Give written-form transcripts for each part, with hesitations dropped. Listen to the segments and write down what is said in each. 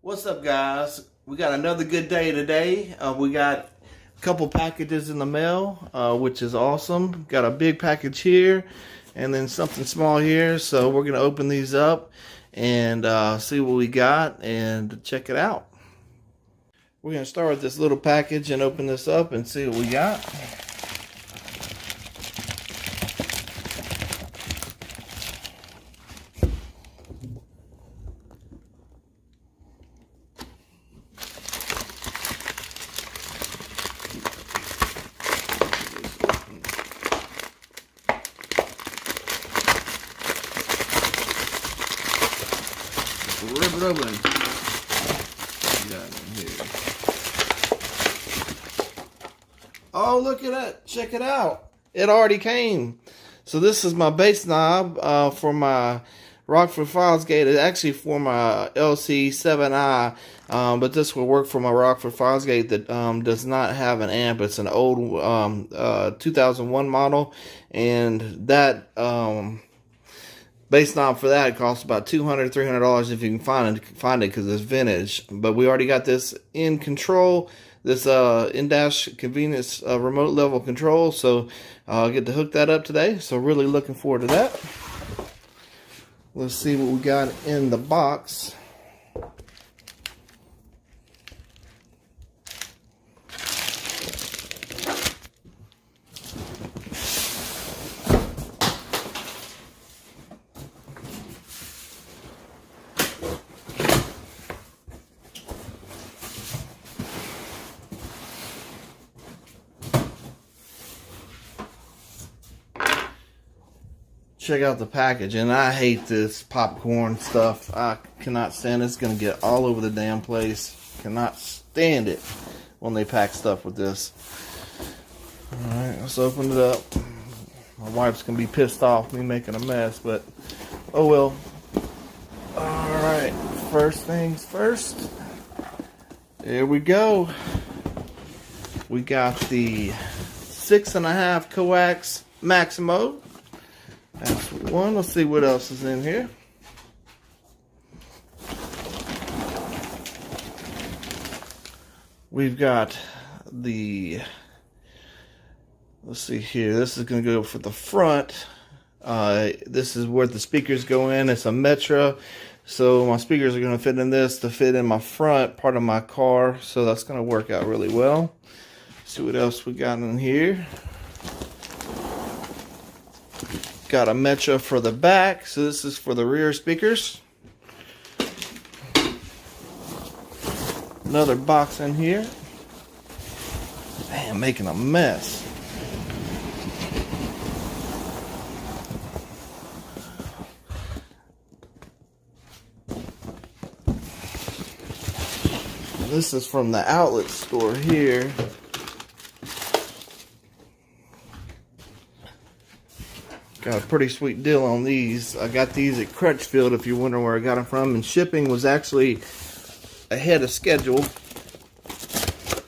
What's up, guys? We got another good day today. We got a couple packages in the mail, which is awesome. Got a big package here and then something small here. So we're going to open these up and see what we got and check it out. We're going to start with this little package and open this up and see what we got. Rip it open. Got it here. Oh, look at that. Check it out. It already came. So this is my bass knob for my Rockford Fosgate. It's actually for my lc7i, but this will work for my Rockford Fosgate that does not have an amp. It's an old 2001 model, and that bass knob for that costs about $200, $300 if you can find it because it's vintage. But we already got this in control, this in-dash convenience remote level control. So I'll get to hook that up today. So really looking forward to that. Let's see what we got in the box. Check out the package, and I hate this popcorn stuff. I cannot stand it. It's going to get all over the damn place. Cannot stand it when they pack stuff with this. Alright, let's open it up. My wife's going to be pissed off me making a mess, but oh well. Alright, first things first. There we go. We got the 6.5 Coax Maximo. That's one. Let's see what else is in here. We've got the, let's see here. This is going to go for the front. This is where the speakers go in. It's a Metro. So my speakers are going to fit in this to fit in my front part of my car. So that's going to work out really well. Let's see what else we got in here. Got a Metro for the back, so this is for the rear speakers. Another box in here. Man, making a mess. This is from the outlet store here. Got a pretty sweet deal on these. I got these at Crutchfield, if you're wondering where I got them from, and shipping was actually ahead of schedule. It's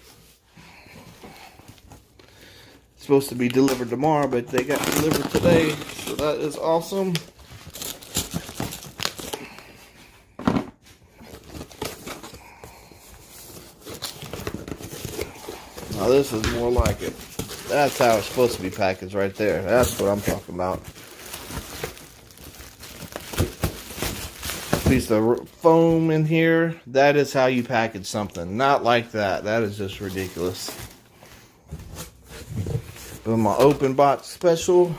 supposed to be delivered tomorrow, but they got delivered today, so that is awesome. Now this is more like it. That's how it's supposed to be packaged right there. That's what I'm talking about. Piece of foam in here. That is how you package something. Not like that. That is just ridiculous. But my open box special.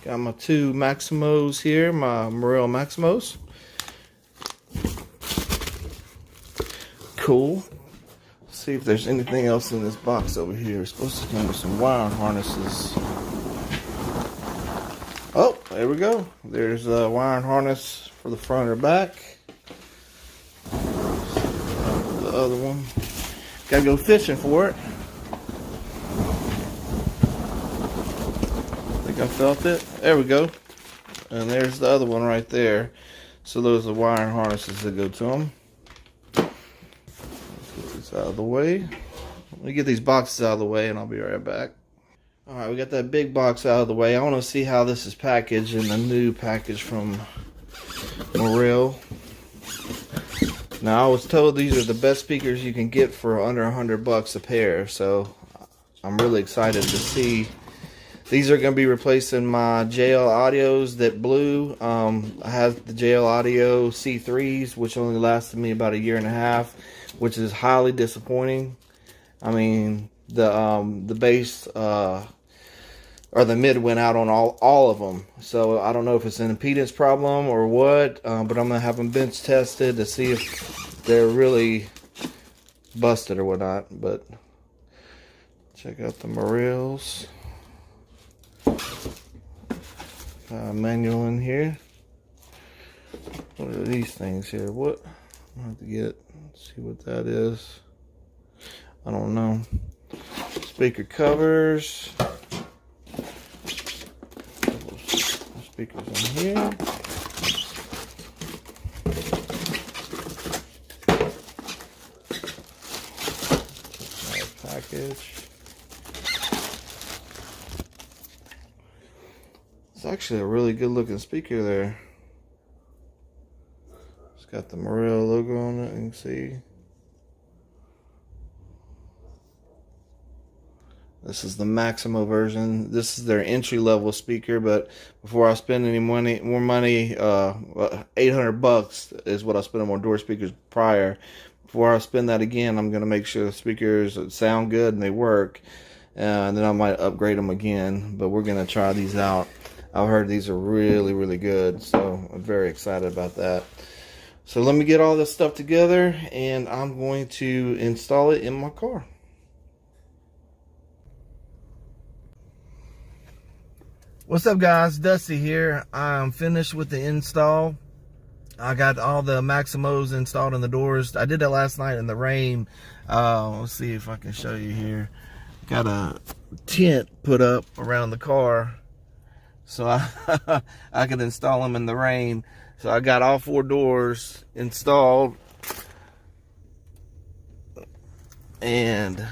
Got my two Maximos here. My Morel Maximos. Cool. See if there's anything else in this box over here. It's supposed to come with some wire harnesses. Oh, there we go. There's a wire harness for the front or back. The other one. Gotta go fishing for it. I think I felt it. There we go. And there's the other one right there. So those are wire harnesses that go to them. Out of the way. Let me get these boxes out of the way and I'll be right back. Alright, we got that big box out of the way. I want to see how this is packaged in the new package from Morel. Now, I was told these are the best speakers you can get for under $100 a pair, so I'm really excited to see. These are going to be replacing my JL Audios that blew. I have the JL Audio C3s, which only lasted me about 1.5 years, which is highly disappointing. I mean, the bass or the mid went out on all of them, so I don't know if it's an impedance problem or what, but I'm gonna have them bench tested to see if they're really busted or whatnot. But check out the Morels manual in here. What are these things here? What I have to see what that is. I don't know. Speaker covers. Speakers in here. Package. It's actually a really good looking speaker there. It's got the Morel logo on it, you can see. This is the Maximo version. This is their entry-level speaker, but before I spend any more money, $800 is what I spent on door speakers prior. Before I spend that again, I'm going to make sure the speakers sound good and they work, and then I might upgrade them again. But we're going to try these out. I've heard these are really, really good, so I'm very excited about that. So let me get all this stuff together, and I'm going to install it in my car. What's up, guys? Dusty here. I'm finished with the install. I got all the Maximos installed in the doors. I did that last night in the rain. Let's see if I can show you here. Got a tent put up around the car so I could install them in the rain. So I got all 4 doors installed, and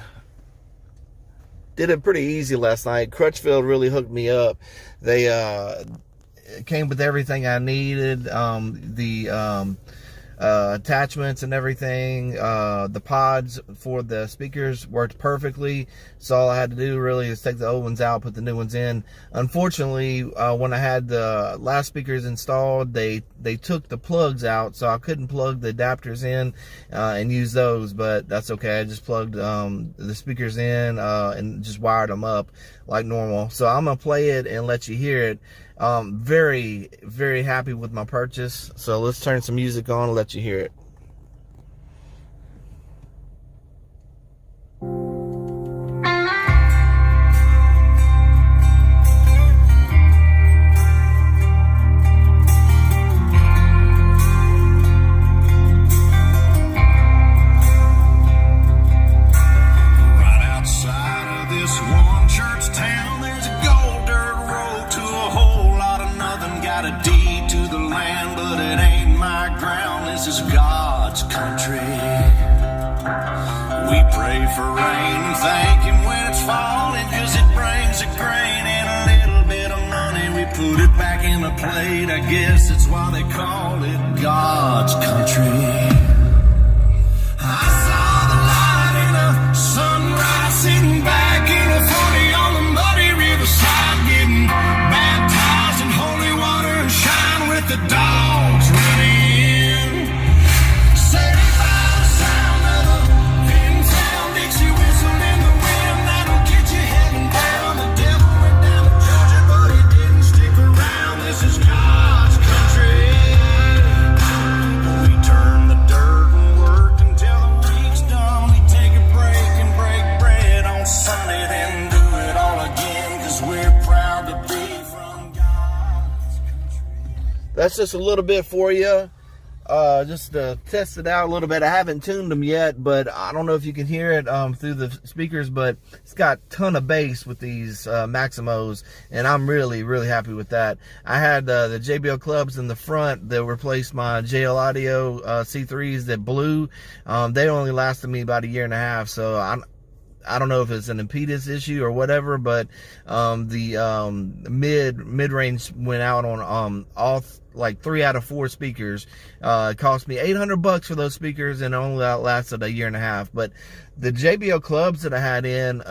did it pretty easy last night. Crutchfield really hooked me up. They came with everything I needed. The attachments and everything. The pods for the speakers worked perfectly. So all I had to do really is take the old ones out, put the new ones in. Unfortunately, when I had the last speakers installed, they took the plugs out, so I couldn't plug the adapters in and use those. But that's okay. I just plugged the speakers in and just wired them up like normal. So I'm gonna play it and let you hear it. Very, very happy with my purchase. So let's turn some music on and let you hear it. This is God's country. We pray for rain and thank Him when it's falling, 'cause it brings a grain and a little bit of money. We put it back in the plate. I guess that's why they call it God's country. I saw the light in a sunrise, sitting back in a 40 on the muddy riverside, getting baptized in holy water and shine with the dogs running. That's just a little bit for you, just to test it out a little bit. I haven't tuned them yet, but I don't know if you can hear it through the speakers, but it's got a ton of bass with these Maximos, and I'm really, really happy with that. I had the JBL clubs in the front that replaced my JL Audio C3s that blew. They only lasted me about 1.5 years, so I don't know if it's an impedance issue or whatever, but the mid-range went out on like 3 out of 4 speakers. It cost me $800 for those speakers, and only lasted a year and a half. But the JBL clubs that I had in,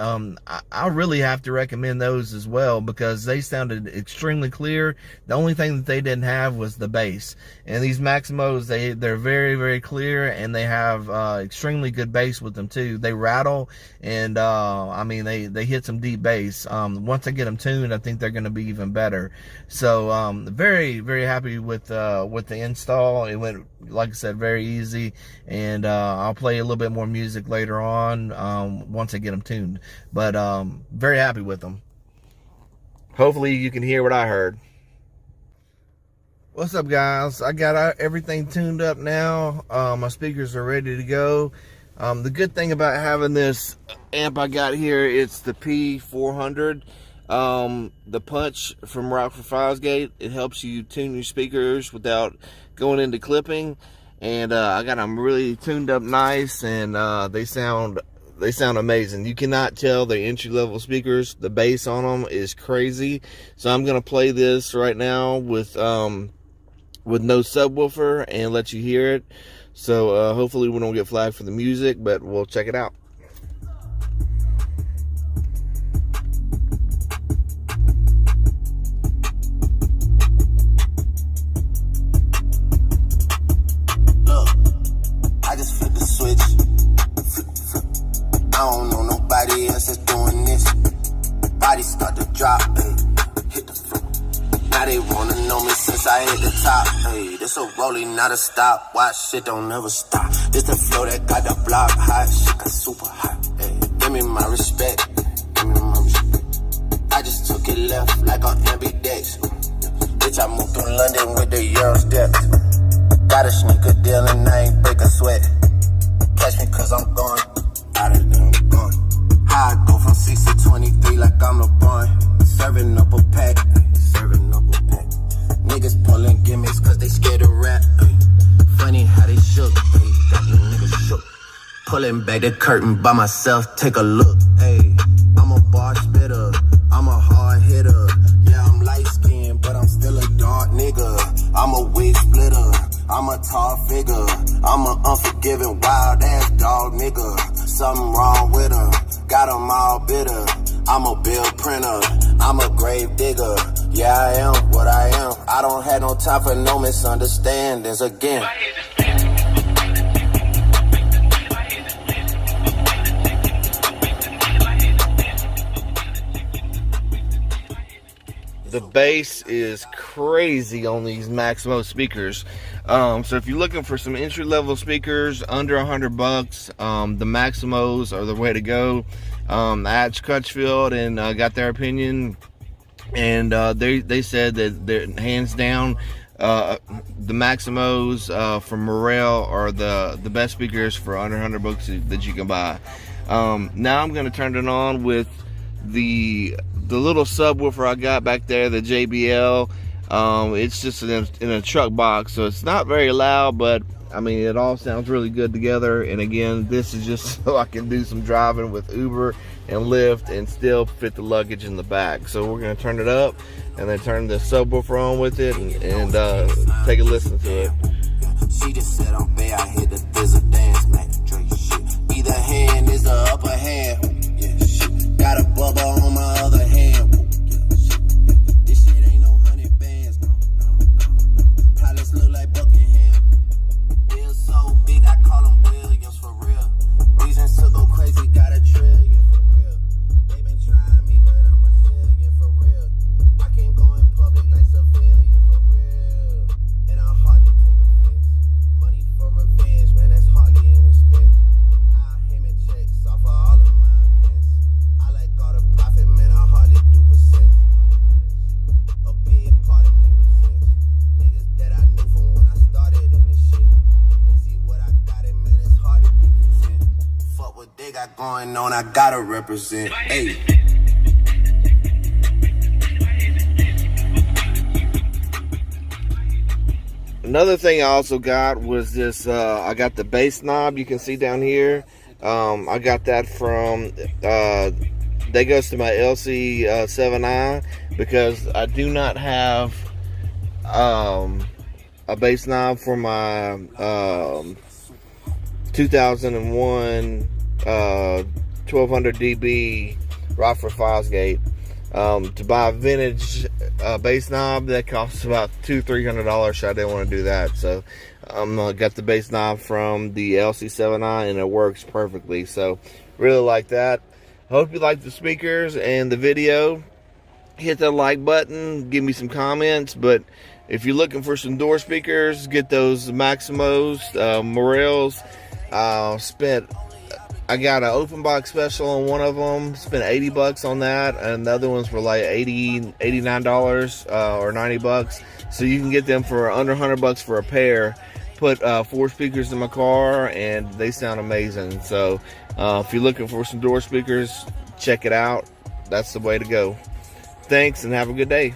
I really have to recommend those as well, because they sounded extremely clear. The only thing that they didn't have was the bass. And these Maximos, they're very, very clear, and they have extremely good bass with them too. They rattle, and I mean, they hit some deep bass. Once I get them tuned, I think they're going to be even better. So very, very happy with the install. It went, like I said, very easy, and I'll play a little bit more music later on once I get them tuned. But very happy with them. Hopefully you can hear what I heard. What's up, guys? I got everything tuned up now. My speakers are ready to go. The good thing about having this amp I got here, it's the P400. The punch from Rockford Fosgate. It helps you tune your speakers without going into clipping. And I got them really tuned up nice, and they sound amazing. You cannot tell they're entry-level speakers. The bass on them is crazy. So I'm gonna play this right now with no subwoofer and let you hear it. So hopefully we don't get flagged for the music, but we'll check it out. I don't know nobody else that's doing this. Body start to drop, hit the floor. Now they wanna know me since I hit the top. Hey, this a rolling, not a stop. Watch, shit don't never stop. This the flow that got the block hot. Shit got super hot. Hey, give me my respect. Give me my respect. I just took it left like on ambidex. Bitch, I moved through London with the Euro steps. Got a sneaker deal and I ain't break a sweat. Catch me cause I'm gone. Out of them gone. How I go from 6 to 23 like I'm LeBron. Serving up a pack. Serving up a pack. Niggas pulling gimmicks cause they scared to rap. Funny how they shook. Got you niggas shook. Pulling back the curtain by myself. Take a look. Hey, I'm a bar spitter. I'm a hard hitter. Yeah, I'm light skinned, but I'm still a dark nigga. I'm a wig splitter. I'm a tall figure. I'm an unforgiving, wild ass dog nigga. Something wrong with him. Got him all bitter. I'm a bill printer. I'm a grave digger. Yeah, I am what I am. I don't have no time for no misunderstandings again. The bass is crazy on these Maximo speakers. So if you're looking for some entry-level speakers under $100, the Maximos are the way to go. I asked Crutchfield and got their opinion, and they said that they're hands down the Maximos from Morel are the best speakers for under $100 that you can buy. Now I'm going to turn it on with the little subwoofer I got back there, the JBL. It's just in a truck box, so it's not very loud, but I mean, it all sounds really good together. And again, this is just so I can do some driving with Uber and Lyft and still fit the luggage in the back. So we're gonna turn it up and then turn the subwoofer on with it and take a listen to it. She just said I'm bad, I hit the thizzle dance, man. Shit. Either hand is the upper hand. Yeah, shit. Got a bubble on my other hand. Yeah, shit. This shit ain't no 100 bands, no. Palace look like Buckingham. Bills so big, I call them billions for real. Reasons to go crazy, got a trillion for real. They been trying me, but I'm resilient for real. I can't go in public like civilian for real. And I'm hard to take offense. Money for revenge, man, that's hardly any expense. I him in checks off of all of my events. I like all the profit, man, I hardly do percent. A big part of me resents niggas that I knew from when I started in this shit. They see what I got in, man, it's hard to be content. Fuck what they got going on, I gotta represent. Hey. Another thing I also got was this, I got the bass knob you can see down here. I got that from, that goes to my lc7i because I do not have a bass knob for my 2001 1200 dB Rockford Fosgate. To buy a vintage bass knob, that costs about $200-300. I didn't want to do that, so got the bass knob from the lc7i, and it works perfectly. So really like that. Hope you like the speakers and the video. Hit that like button, give me some comments. But if you're looking for some door speakers, get those Maximos, Morels. I got an open box special on one of them, spent $80 on that, and the other ones were like $89 or $90. So you can get them for under $100 for a pair. Put 4 speakers in my car, and they sound amazing. So if you're looking for some door speakers, check it out. That's the way to go. Thanks, and have a good day.